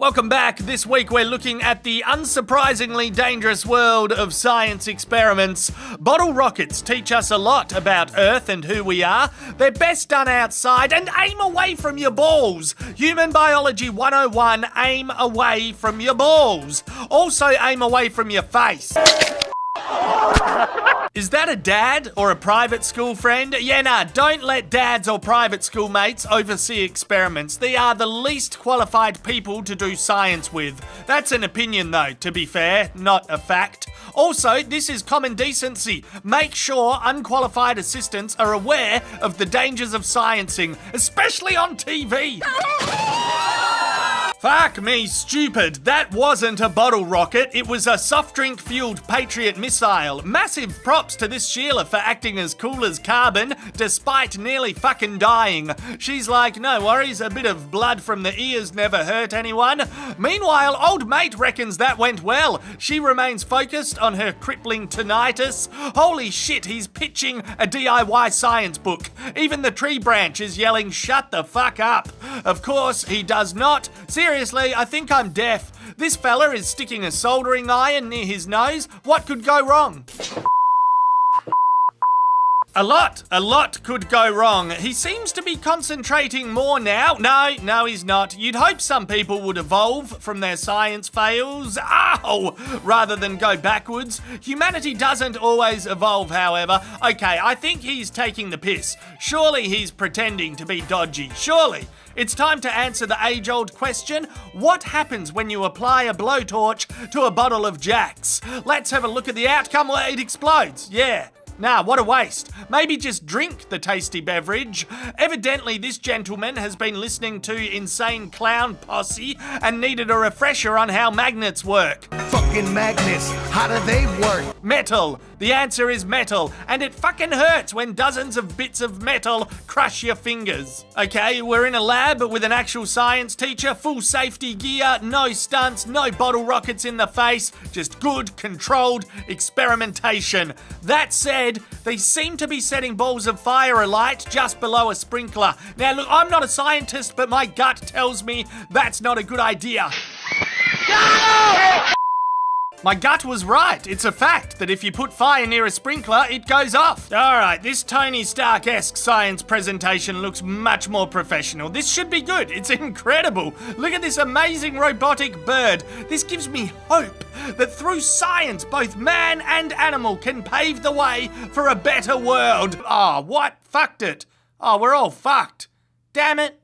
Welcome back. This week we're looking at the unsurprisingly dangerous world of science experiments. Bottle rockets teach us a lot about Earth and who we are. They're best done outside and aim away from your balls. Human Biology 101, aim away from your balls. Also aim away from your face. Is that a dad or a private school friend? Yeah, nah, don't let dads or private school mates oversee experiments. They are the least qualified people to do science with. That's an opinion though, to be fair, not a fact. Also, this is common decency. Make sure unqualified assistants are aware of the dangers of sciencing, especially on TV. Fuck me, stupid. That wasn't a bottle rocket. It was a soft drink fueled Patriot missile. Massive props to this Sheila for acting as cool as carbon, despite nearly fucking dying. She's like, no worries, a bit of blood from the ears never hurt anyone. Meanwhile, old mate reckons that went well. She remains focused on her crippling tinnitus. Holy shit, he's pitching a DIY science book. Even the tree branch is yelling, shut the fuck up. Of course, he does not. Seriously, I think I'm deaf. This fella is sticking a soldering iron near his nose. What could go wrong? A lot could go wrong. He seems to be concentrating more now. No, he's not. You'd hope some people would evolve from their science fails. Ow! Rather than go backwards. Humanity doesn't always evolve, however. Okay, I think he's taking the piss. Surely he's pretending to be dodgy. Surely. It's time to answer the age-old question, what happens when you apply a blowtorch to a bottle of Jack's? Let's have a look at the outcome where it explodes. Yeah. Nah, what a waste. Maybe just drink the tasty beverage. Evidently, this gentleman has been listening to Insane Clown Posse and needed a refresher on how magnets work. Fucking magnets, how do they work? Metal. The answer is metal, and it fucking hurts when dozens of bits of metal crush your fingers. Okay, we're in a lab with an actual science teacher, full safety gear, no stunts, no bottle rockets in the face, just good, controlled experimentation. That said, they seem to be setting balls of fire alight just below a sprinkler. Now look, I'm not a scientist, but my gut tells me that's not a good idea. No! My gut was right. It's a fact that if you put fire near a sprinkler, it goes off. Alright, this Tony Stark-esque science presentation looks much more professional. This should be good. It's incredible. Look at this amazing robotic bird. This gives me hope that through science, both man and animal can pave the way for a better world. Oh, what? Fucked it. Oh, we're all fucked. Damn it.